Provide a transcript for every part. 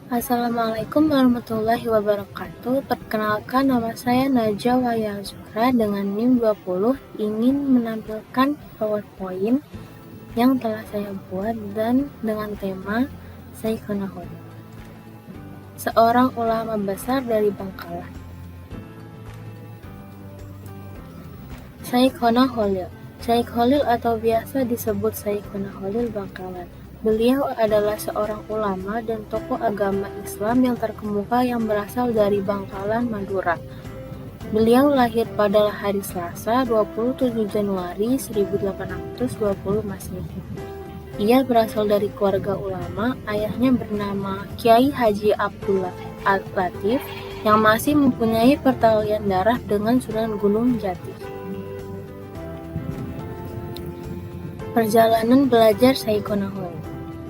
Assalamualaikum warahmatullahi wabarakatuh. Perkenalkan, nama saya Najwa Waya Zura dengan NIM 20, ingin menampilkan PowerPoint yang telah saya buat dan dengan tema Syekhona Khalil, seorang ulama besar dari Bangkalan. Syekhona Khalil. Syekh Khalil atau biasa disebut Syekhona Khalil Bangkalan. Beliau adalah seorang ulama dan tokoh agama Islam yang terkemuka yang berasal dari Bangkalan, Madura. Beliau lahir pada hari Selasa 27 Januari 1820 Masehi. Ia berasal dari keluarga ulama. Ayahnya bernama Kiai Haji Abdullah Al-Latif yang masih mempunyai pertalian darah dengan Sunan Gunung Jati. Perjalanan belajar Syekhona Khalil.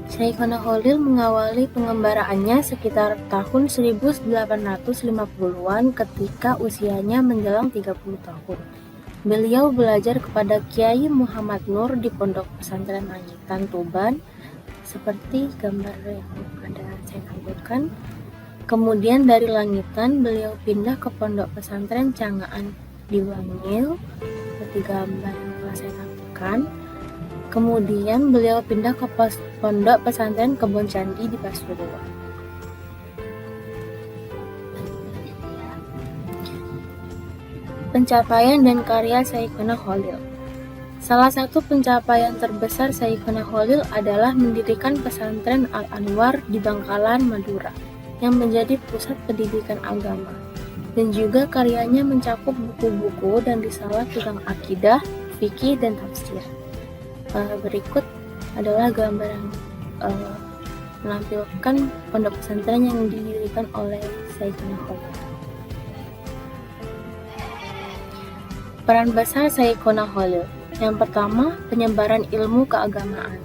Syekhona Khalil mengawali pengembaraannya sekitar tahun 1850-an ketika usianya menjelang 30 tahun. Beliau belajar kepada Kiai Muhammad Nur di Pondok Pesantren Langitan, Tuban, seperti gambar yang ada saya tampilkan. Kemudian dari Langitan, beliau pindah ke Pondok Pesantren Cangaan di Wangil, seperti gambar yang telah saya tampilkan. Kemudian beliau pindah ke Pondok Pesantren Kebon Candi di Pasuruan. Pencapaian dan karya Syekhona Khalil. Salah satu pencapaian terbesar Syekhona Khalil adalah mendirikan pesantren Al-Anwar di Bangkalan, Madura, yang menjadi pusat pendidikan agama. Dan juga karyanya mencakup buku-buku dan risalah tentang akidah, fikih, dan tafsir. Berikut adalah gambar yang menampilkan pondok pesantren yang didirikan oleh Syekhona Khalil. Peran besar Syekhona Khalil. Yang pertama, penyebaran ilmu keagamaan.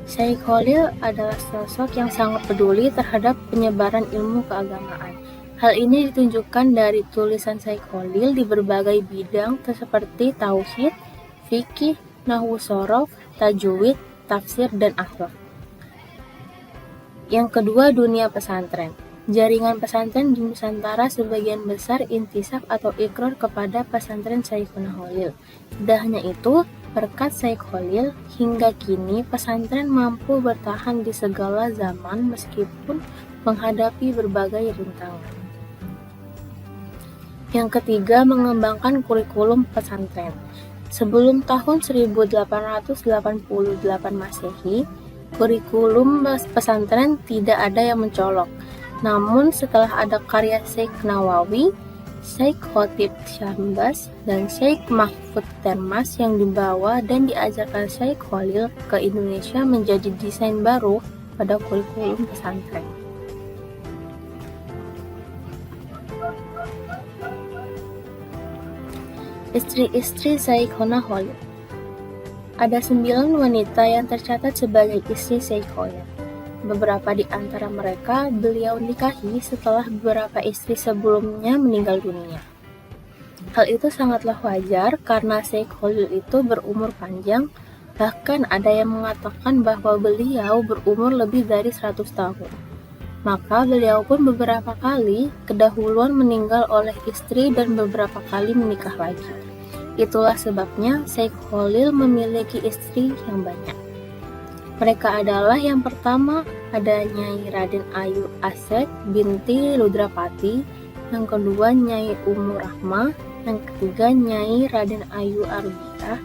Syekh Khalil adalah sosok yang sangat peduli terhadap penyebaran ilmu keagamaan. Hal ini ditunjukkan dari tulisan Syekh Khalil di berbagai bidang seperti tauhid, fikih, nahwu shorof, tajwid, tafsir, dan akhlak. Yang kedua, dunia pesantren. Jaringan pesantren di Nusantara sebagian besar intisab atau ikrar kepada pesantren Syekhona Khalil. Tidak hanya itu, berkat Syekh Khalil, hingga kini pesantren mampu bertahan di segala zaman meskipun menghadapi berbagai rintangan. Yang ketiga, mengembangkan kurikulum pesantren. Sebelum tahun 1888 Masehi, kurikulum pesantren tidak ada yang mencolok. Namun setelah ada karya Syekh Nawawi, Syekh Khotib Syahbaz, dan Syekh Mahfud Termas yang dibawa dan diajarkan Syekh Khalil ke Indonesia menjadi desain baru pada kurikulum pesantren. Istri-istri Syekhona Khalil. Ada 9 wanita yang tercatat sebagai istri Syekh Khalil. Beberapa di antara mereka beliau nikahi setelah beberapa istri sebelumnya meninggal dunia. Hal itu sangatlah wajar karena Syekh Khalil itu berumur panjang, bahkan ada yang mengatakan bahwa beliau berumur lebih dari 100 tahun. Maka beliau pun beberapa kali kedahuluan meninggal oleh istri dan beberapa kali menikah lagi. Itulah sebabnya Syekh Khalil memiliki istri yang banyak. Mereka adalah yang pertama ada Nyai Raden Ayu Asep binti Rudrapati, yang kedua Nyai Ummu Rahmah, yang ketiga Nyai Raden Ayu Arbiah,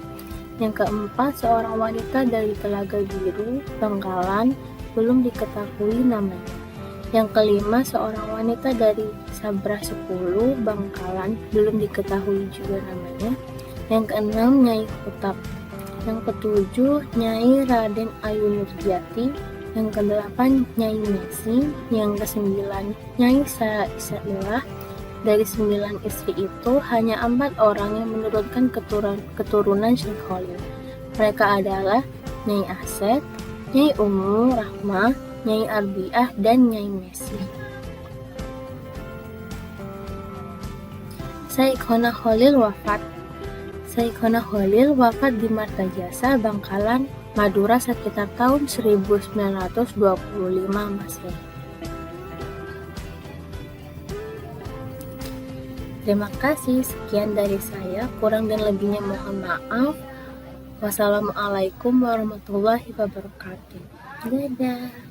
yang keempat seorang wanita dari Telaga Biru, Bangkalan, belum diketahui namanya. Yang kelima, seorang wanita dari Sabrah 10, Bangkalan, belum diketahui juga namanya. Yang keenam, Nyai Hutab. Yang ketujuh, Nyai Raden Ayu Nurjati. Yang kedelapan, Nyai Mesi. Yang kesembilan, Nyai Sailah. Dari 9 istri itu, hanya 4 orang yang menurunkan keturunan Syekh Khalil. Mereka adalah Nyai Asep, Nyai Ummu Rahmah, Nyai Arbiah, dan Nyai Mesi. Syekhona Khalil wafat. Syekhona Khalil wafat di Martajasa, Bangkalan, Madura sekitar tahun 1925 Masehi. Terima kasih, sekian dari saya. Kurang dan lebihnya mohon maaf. Wassalamualaikum warahmatullahi wabarakatuh. Dadah.